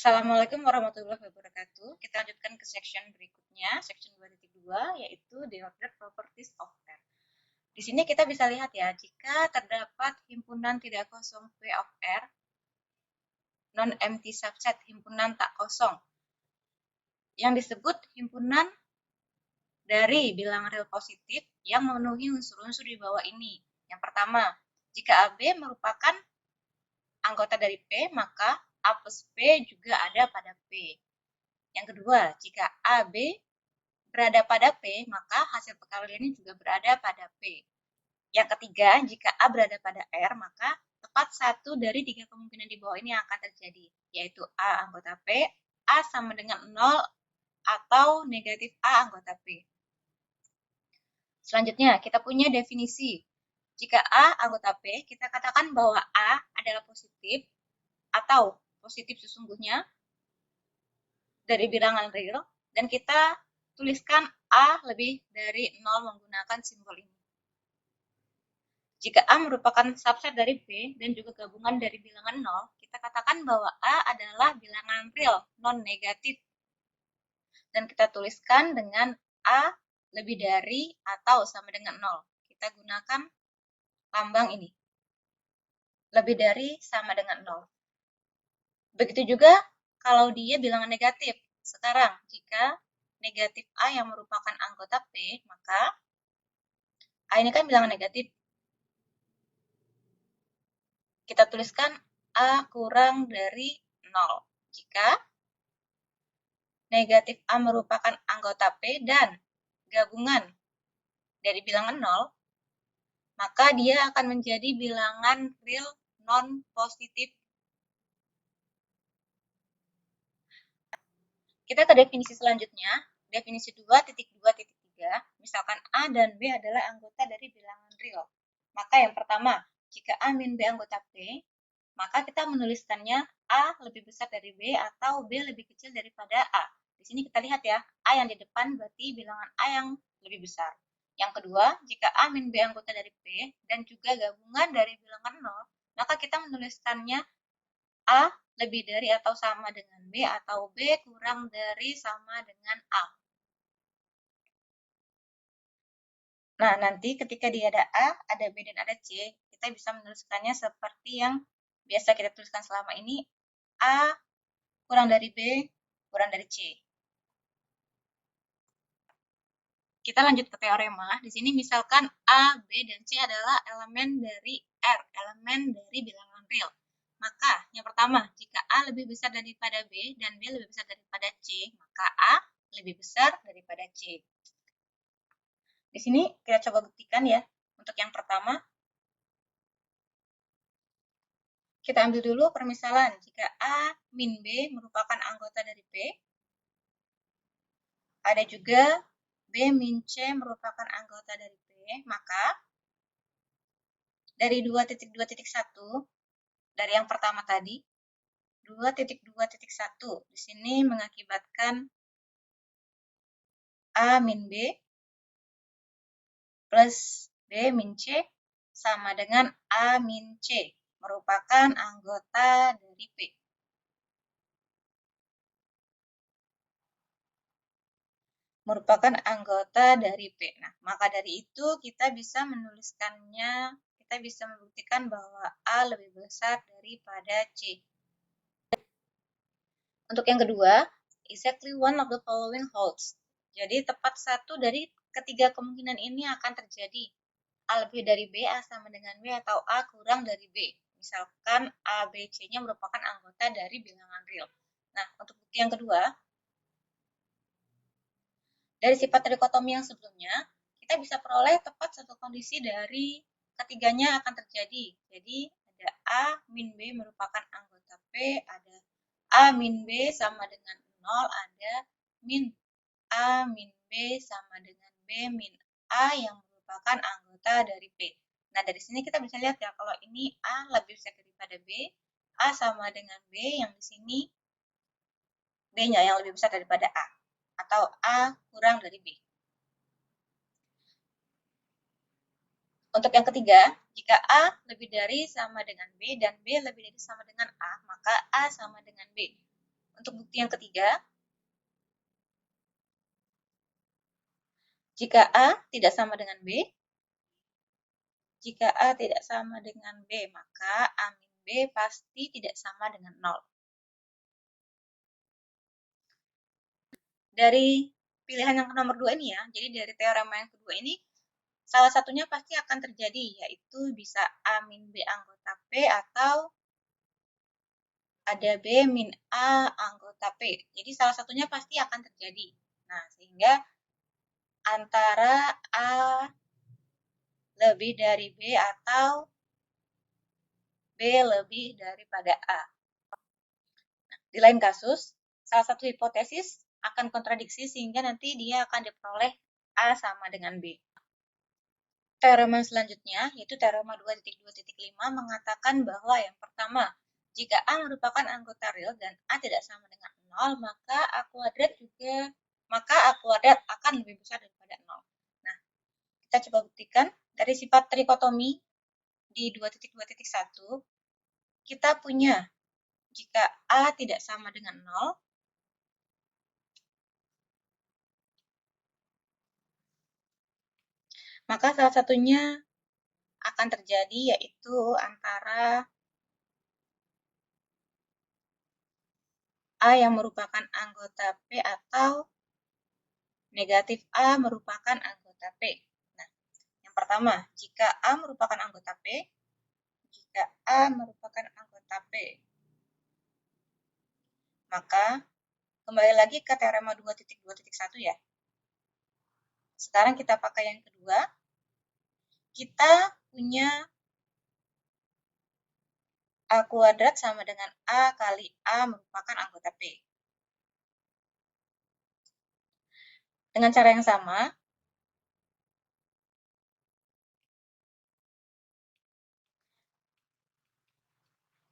Assalamualaikum warahmatullahi wabarakatuh. Kita lanjutkan ke section berikutnya, section 2.2, yaitu the ordered properties of R. Di sini kita bisa lihat ya, jika terdapat himpunan tidak kosong V of R, non-empty subset, himpunan tak kosong, yang disebut himpunan dari bilangan real positif yang memenuhi unsur-unsur di bawah ini. Yang pertama, jika AB merupakan anggota dari P, maka A plus P juga ada pada P. Yang kedua, jika AB berada pada P, maka hasil perkalian ini juga berada pada P. Yang ketiga, jika A berada pada R, maka tepat satu dari 3 kemungkinan di bawah ini akan terjadi, yaitu A anggota P, A sama dengan 0, atau negatif A anggota P. Selanjutnya, kita punya definisi. Jika A anggota P, kita katakan bahwa A adalah positif atau positif sesungguhnya dari bilangan real, dan kita tuliskan A lebih dari 0 menggunakan simbol ini. Jika A merupakan subset dari B dan juga gabungan dari bilangan 0, kita katakan bahwa A adalah bilangan real, non-negatif. Dan kita tuliskan dengan A lebih dari atau sama dengan 0. Kita gunakan lambang ini. Lebih dari sama dengan 0. Begitu juga kalau dia bilangan negatif. Sekarang, jika negatif A yang merupakan anggota P, maka A ini kan bilangan negatif. Kita tuliskan A kurang dari 0. Jika negatif A merupakan anggota P dan gabungan dari bilangan 0, maka dia akan menjadi bilangan real non-positif. Kita ke definisi selanjutnya, definisi 2.2.3, misalkan A dan B adalah anggota dari bilangan real. Maka yang pertama, jika A min B anggota P, maka kita menuliskannya A lebih besar dari B atau B lebih kecil daripada A. Di sini kita lihat ya, A yang di depan berarti bilangan A yang lebih besar. Yang kedua, jika A min B anggota dari P dan juga gabungan dari bilangan 0, maka kita menuliskannya A lebih dari atau sama dengan B atau B kurang dari sama dengan A. Nah, nanti ketika dia ada A, ada B, dan ada C, kita bisa menuliskannya seperti yang biasa kita tuliskan selama ini, A kurang dari B, kurang dari C. Kita lanjut ke teorema. Di sini misalkan A, B, dan C adalah elemen dari R, elemen dari bilangan real. Maka yang pertama, jika A lebih besar daripada B dan B lebih besar daripada C, maka A lebih besar daripada C. Di sini kita coba buktikan ya. Untuk yang pertama, kita ambil dulu permisalan jika A min B merupakan anggota dari P, ada juga B min C merupakan anggota dari P, maka dari 2.2.1, dari yang pertama tadi, 2.2.1 di sini mengakibatkan A min B plus B min C sama dengan A min C, merupakan anggota dari P. Merupakan anggota dari P. Nah, maka dari itu kita bisa menuliskannya, kita bisa membuktikan bahwa A lebih besar daripada C. Untuk yang kedua, exactly one of the following holds. Jadi tepat satu dari ketiga kemungkinan ini akan terjadi. A lebih dari B, A sama dengan B, atau A kurang dari B. Misalkan A, B, C-nya merupakan anggota dari bilangan real. Nah, untuk bukti yang kedua, dari sifat trikotomi yang sebelumnya, kita bisa peroleh tepat satu kondisi dari ketiganya akan terjadi. Jadi, ada A min B merupakan anggota P, ada A min B sama dengan 0, ada min A min B sama dengan B min A yang merupakan anggota dari P. Nah, dari sini kita bisa lihat ya, kalau ini A lebih besar daripada B, A sama dengan B, yang di sini B-nya yang lebih besar daripada A, atau A kurang dari B. Untuk yang ketiga, jika A lebih dari sama dengan B dan B lebih dari sama dengan A, maka A sama dengan B. Untuk bukti yang ketiga, jika A tidak sama dengan B, jika A tidak sama dengan B, maka A min B pasti tidak sama dengan 0. Dari pilihan yang nomor 2 ini ya, jadi dari teorema yang kedua ini, salah satunya pasti akan terjadi, yaitu bisa A min B anggota P atau ada B min A anggota P. Jadi salah satunya pasti akan terjadi. Nah, sehingga antara A lebih dari B atau B lebih daripada A. Nah, di lain kasus, salah satu hipotesis akan kontradiksi sehingga nanti dia akan diperoleh A sama dengan B. Teorema selanjutnya, yaitu teorema 2.2.5 mengatakan bahwa yang pertama, jika A merupakan anggota real dan A tidak sama dengan 0, maka A kuadrat akan lebih besar daripada 0. Nah, kita coba buktikan dari sifat trikotomi di 2.2.1, kita punya jika A tidak sama dengan 0, maka salah satunya akan terjadi yaitu antara A yang merupakan anggota P atau negatif A merupakan anggota P. Nah, yang pertama, jika A merupakan anggota P, jika A merupakan anggota P, maka kembali lagi ke teorema 2.2.1 ya. Sekarang kita pakai yang kedua. Kita punya A kuadrat sama dengan A kali A merupakan anggota P. Dengan cara yang sama,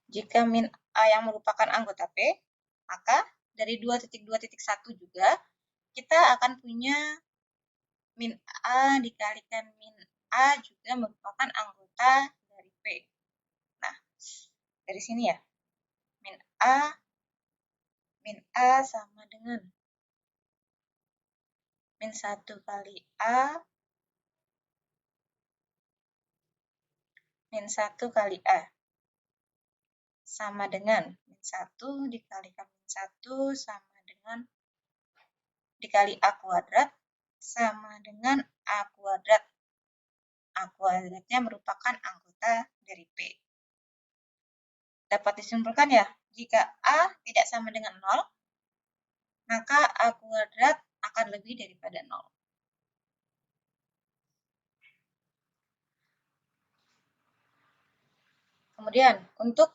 jika min A yang merupakan anggota P, maka dari 2.2.1 juga kita akan punya min A dikalikan min A juga merupakan anggota dari P. Nah, dari sini ya, min A sama dengan min 1 kali A min 1 kali A sama dengan min 1 dikalikan min 1 sama dengan dikali A kuadrat sama dengan A kuadrat. A kuadratnya merupakan anggota dari P. Dapat disimpulkan ya, jika A tidak sama dengan 0, maka A kuadrat akan lebih daripada 0. Kemudian, untuk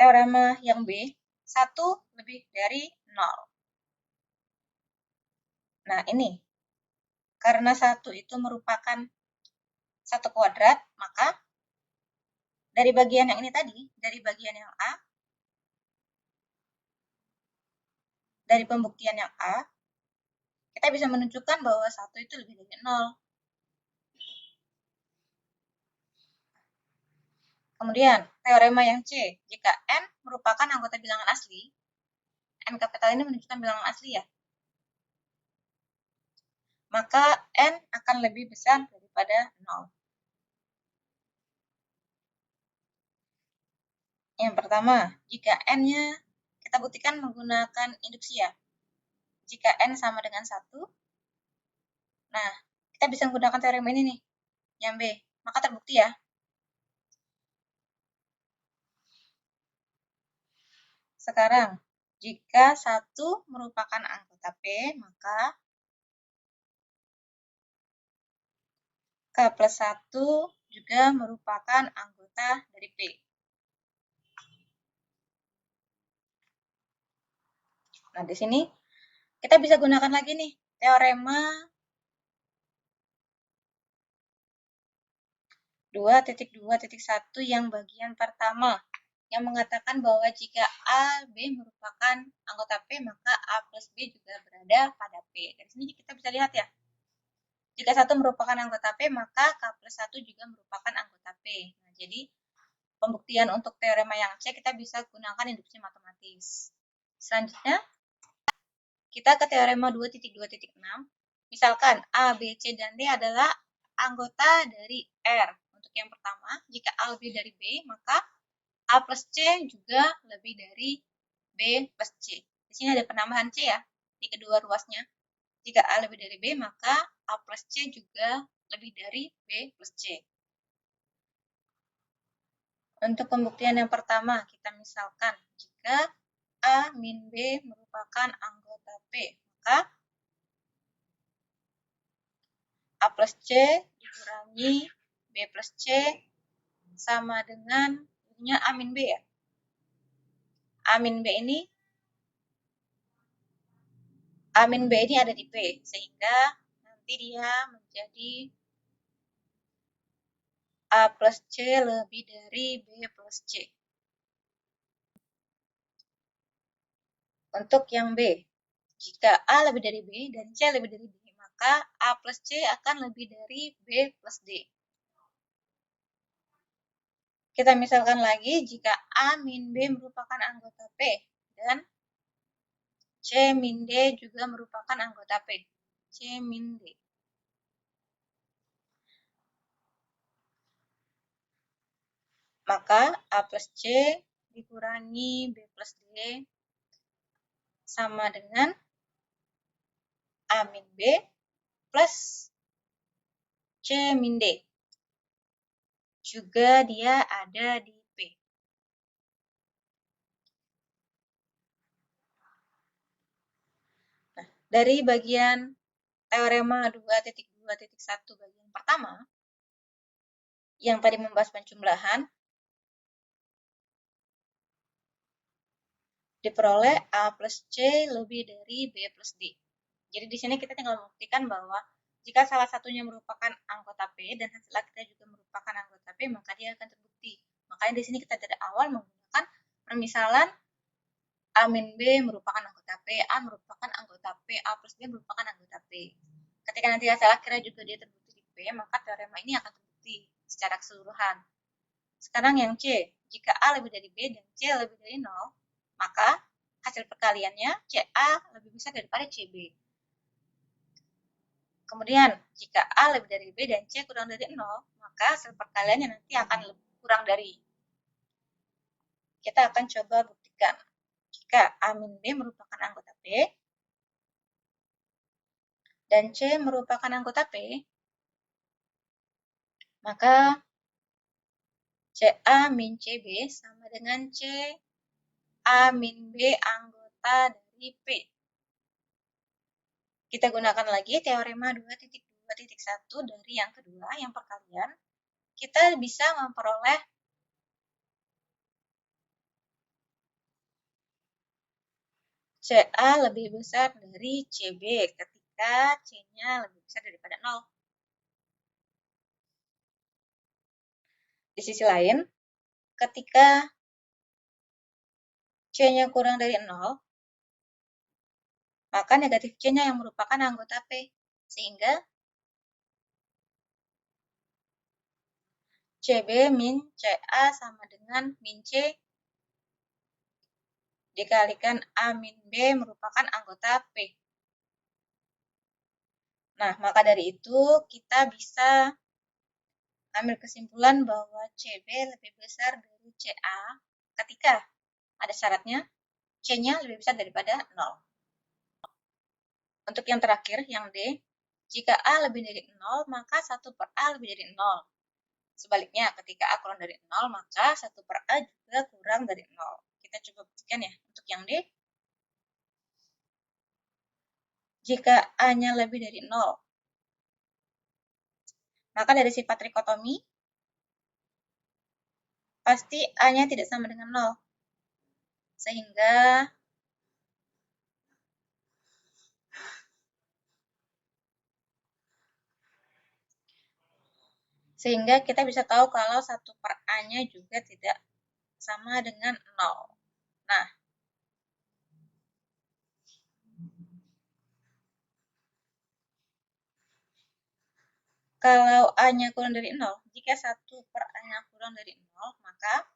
teorema yang B, 1 lebih dari 0. Nah, ini. Karena 1 itu merupakan 1 kuadrat, maka dari bagian yang ini tadi, dari bagian yang A, dari pembuktian yang A, kita bisa menunjukkan bahwa 1 itu lebih dari 0. Kemudian, teorema yang C, jika N merupakan anggota bilangan asli, N kapital ini menunjukkan bilangan asli ya, maka N akan lebih besar daripada 0. Yang pertama, jika N-nya kita buktikan menggunakan induksi ya. Jika N sama dengan 1, nah, kita bisa menggunakan teorema ini nih, yang B. Maka terbukti ya. Sekarang, jika 1 merupakan anggota P, maka K plus 1 juga merupakan anggota dari P. Nah, di sini kita bisa gunakan lagi nih, teorema 2.2.1 yang bagian pertama, yang mengatakan bahwa jika A, B merupakan anggota P, maka A plus B juga berada pada P. Dari sini kita bisa lihat ya, jika 1 merupakan anggota P, maka K plus 1 juga merupakan anggota P. Nah, jadi pembuktian untuk teorema yang C, kita bisa gunakan induksi matematis. Selanjutnya, kita ke teorema 2.2.6. Misalkan A, B, C, dan D adalah anggota dari R. Untuk yang pertama, jika A lebih dari B, maka A plus C juga lebih dari B plus C. Di sini ada penambahan C ya, di kedua ruasnya. Jika A lebih dari B, maka A plus C juga lebih dari B plus C. Untuk pembuktian yang pertama, kita misalkan jika A min B merupakan anggota P, maka A plus C dikurangi B plus C sama dengan A min B ya. A min B ini ada di P, sehingga nanti dia menjadi A plus C lebih dari B plus C. Untuk yang B, jika A lebih dari B dan C lebih dari D, maka A plus C akan lebih dari B plus D. Kita misalkan lagi, jika A min B merupakan anggota P dan C min D juga merupakan anggota P. C min D. Maka A plus C dikurangi B plus D sama dengan A min B plus C min D. Juga dia ada di P. Nah, dari bagian teorema 2.2.1 bagian pertama, yang tadi membahas penjumlahan, diperoleh A plus C lebih dari B plus D. Jadi di sini kita tinggal membuktikan bahwa jika salah satunya merupakan anggota P dan hasil akhirnya juga merupakan anggota P, maka dia akan terbukti. Makanya di sini kita dari awal menggunakan permisalan A min B merupakan anggota P, A merupakan anggota P, A plus B merupakan anggota P. Ketika nanti hasil akhirnya juga dia terbukti di P, maka teorema ini akan terbukti secara keseluruhan. Sekarang yang C, jika A lebih dari B dan C lebih dari 0, maka hasil perkaliannya CA lebih besar daripada CB. Kemudian, jika A lebih dari B dan C kurang dari 0, maka hasil perkaliannya nanti akan lebih kurang dari. Kita akan coba buktikan. Jika A min B merupakan anggota P, dan C merupakan anggota P, maka CA min CB sama dengan CA min B anggota dari P. Kita gunakan lagi teorema 2.2.1 dari yang kedua, yang perkalian. Kita bisa memperoleh CA lebih besar dari CB ketika C-nya lebih besar daripada 0. Di sisi lain, ketika C-nya kurang dari 0, maka negatif C-nya yang merupakan anggota P. Sehingga CB min CA sama dengan min C dikalikan A min B merupakan anggota P. Nah, maka dari itu kita bisa ambil kesimpulan bahwa CB lebih besar dari CA ketika ada syaratnya C-nya lebih besar daripada 0. Untuk yang terakhir, yang D, jika A lebih dari 0, maka 1 per A lebih dari 0. Sebaliknya, ketika A kurang dari 0, maka 1 per A juga kurang dari 0. Kita coba buktikan ya. Untuk yang D, jika A-nya lebih dari 0, maka dari sifat trikotomi, pasti A-nya tidak sama dengan 0. Sehingga kita bisa tahu kalau 1 per A-nya juga tidak sama dengan 0. Nah, kalau A-nya kurang dari 0, jika 1 per A-nya kurang dari 0, maka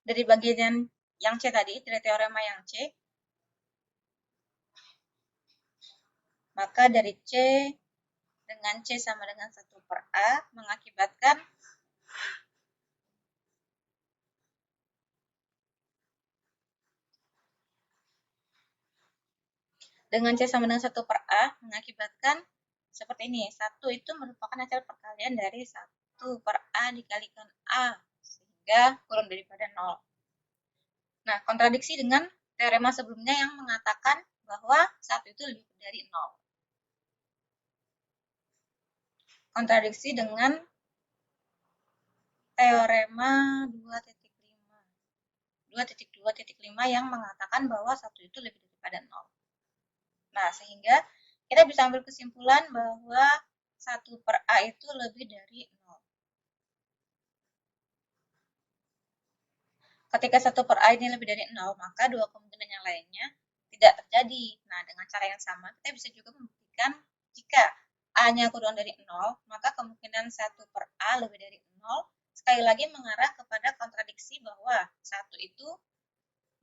dari bagian yang C tadi, dari teorema yang C, maka dari C dengan C sama dengan 1 per A mengakibatkan dengan C sama dengan 1 per A mengakibatkan seperti ini. 1 itu merupakan hasil perkalian dari 1 per A dikalikan A, sehingga kurang daripada 0. Nah, kontradiksi dengan teorema sebelumnya yang mengatakan bahwa 1 itu lebih dari 0. Kontradiksi dengan teorema 2.5 yang mengatakan bahwa 1 itu lebih daripada 0. Nah, sehingga kita bisa ambil kesimpulan bahwa 1 per A itu lebih dari 0. Ketika 1 per A ini lebih dari 0, maka dua kemungkinan yang lainnya tidak terjadi. Nah, dengan cara yang sama, kita bisa juga membuktikan jika A-nya kurang dari 0, maka kemungkinan 1 per A lebih dari 0 sekali lagi mengarah kepada kontradiksi bahwa 1 itu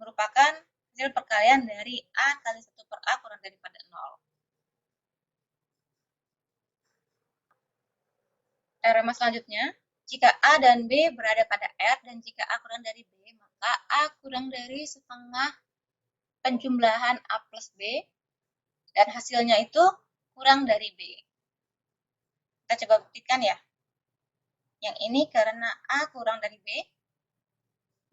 merupakan hasil perkalian dari A kali 1 per A kurang daripada 0. Teorema selanjutnya, jika A dan B berada pada R dan jika A kurang dari B, maka A kurang dari setengah penjumlahan A plus B dan hasilnya itu kurang dari B. Kita coba buktikan ya. Yang ini karena A kurang dari B,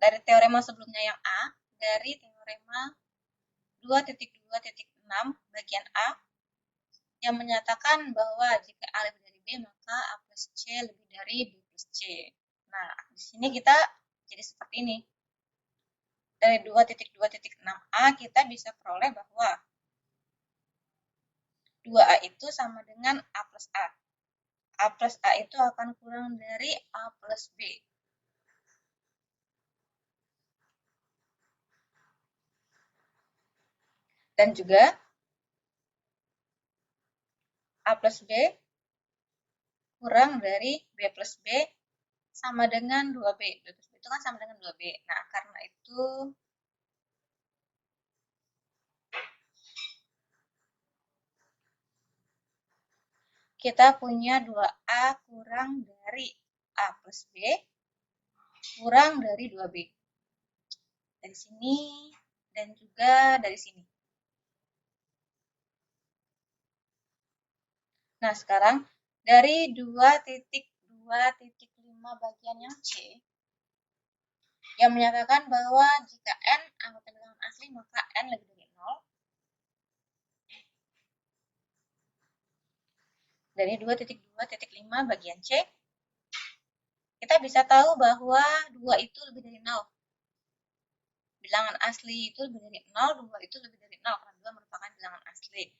dari teorema sebelumnya yang A, dari teorema 2.2.6 bagian A, yang menyatakan bahwa jika A lebih dari B, maka A plus C lebih dari B plus C. Nah, di sini kita jadi seperti ini. Dari 2.2.6a kita bisa peroleh bahwa 2A itu sama dengan A plus A. A plus A itu akan kurang dari A plus B. Dan juga A plus B kurang dari B plus B sama dengan 2B. B plus B itu kan sama dengan 2B. Nah, karena itu kita punya 2A kurang dari A plus B kurang dari 2B. Dari sini dan juga dari sini. Nah, sekarang dari 2.2.5 bagian yang C, yang menyatakan bahwa jika N anggota bilangan asli, maka N lebih dari 0. Dari 2.2.5 bagian C, kita bisa tahu bahwa 2 itu lebih dari 0. Bilangan asli itu lebih dari 0, 2 itu lebih dari 0, karena 2 merupakan bilangan asli.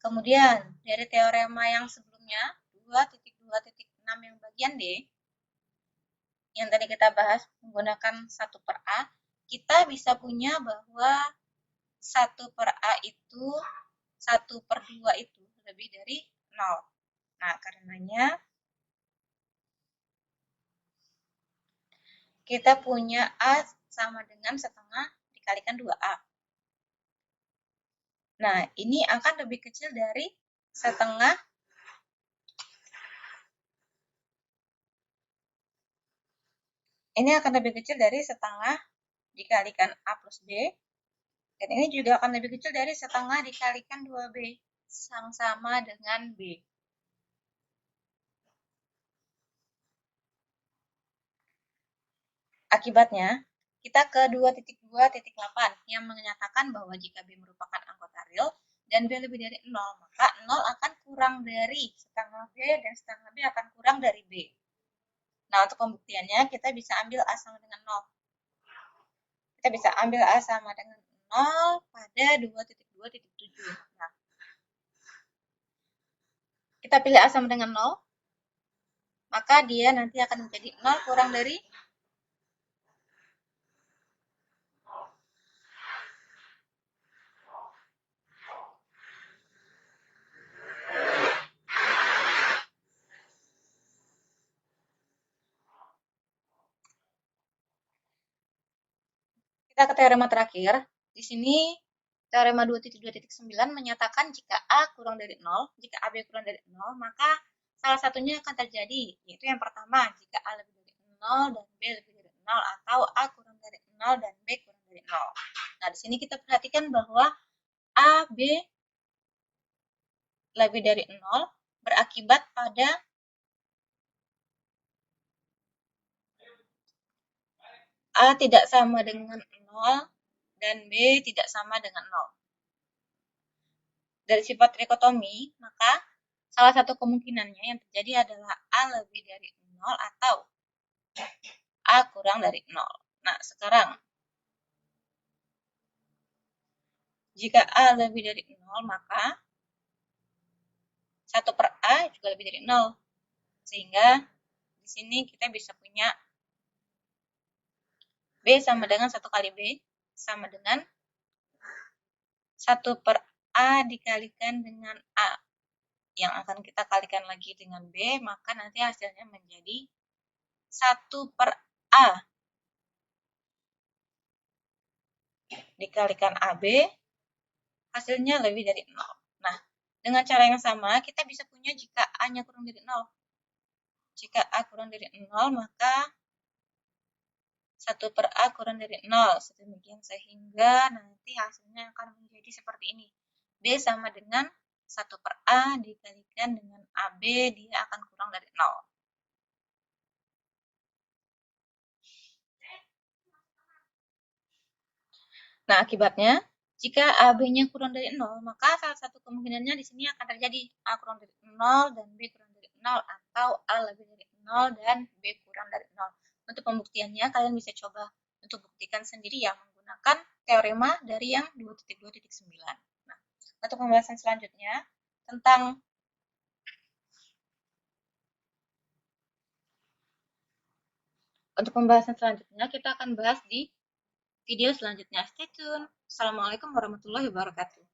Kemudian, dari teorema yang sebelumnya, 2.2.6 yang bagian D, yang tadi kita bahas menggunakan 1 per A, kita bisa punya bahwa 1 per A itu 1 per 2 itu lebih dari 0. Nah, karenanya kita punya A sama dengan setengah dikalikan 2A. Nah, ini akan lebih kecil dari setengah dikalikan A plus B. Dan ini juga akan lebih kecil dari setengah dikalikan 2B. Sama dengan B. Akibatnya, kita ke 2.2.8 yang menyatakan bahwa jika B merupakan anggota real dan B lebih dari 0, maka 0 akan kurang dari setengah B dan setengah B akan kurang dari B. Nah, untuk pembuktiannya kita bisa ambil A sama dengan 0. Kita bisa ambil A sama dengan 0 pada 2.2.7. Nah, kita pilih A sama dengan 0, maka dia nanti akan menjadi 0 kurang dari Kita ke teorema terakhir. Di sini teorema 2.2.9 menyatakan jika A kurang dari 0, jika AB kurang dari 0, maka salah satunya akan terjadi, yaitu yang pertama, jika A lebih dari 0 dan B lebih dari 0, atau A kurang dari 0 dan B kurang dari 0. Nah, di sini kita perhatikan bahwa A, B lebih dari 0 berakibat pada A tidak sama dengan 0 dan B tidak sama dengan 0. Dari sifat trikotomi, maka salah satu kemungkinannya yang terjadi adalah A lebih dari 0 atau A kurang dari 0. Nah, sekarang, jika A lebih dari 0, maka 1 per A juga lebih dari 0. Sehingga di sini kita bisa punya B sama dengan 1 kali B, sama dengan 1 per A dikalikan dengan A. Yang akan kita kalikan lagi dengan B, maka nanti hasilnya menjadi 1 per A dikalikan AB, hasilnya lebih dari 0. Nah, dengan cara yang sama, kita bisa punya jika A-nya kurang dari 0. Jika A kurang dari 0, maka 1 per A kurang dari 0. Sedemikian sehingga nanti hasilnya akan menjadi seperti ini. B sama dengan 1 per A dikalikan dengan AB, dia akan kurang dari 0. Nah, akibatnya, jika AB-nya kurang dari 0, maka salah satu kemungkinannya di sini akan terjadi A kurang dari 0 dan B kurang dari 0, atau A lebih dari 0 dan B kurang dari 0. Untuk pembuktiannya, kalian bisa coba untuk buktikan sendiri ya menggunakan teorema dari yang 2.2.9. Nah, untuk pembahasan selanjutnya, kita akan bahas di video selanjutnya. Stay tune. Assalamualaikum warahmatullahi wabarakatuh.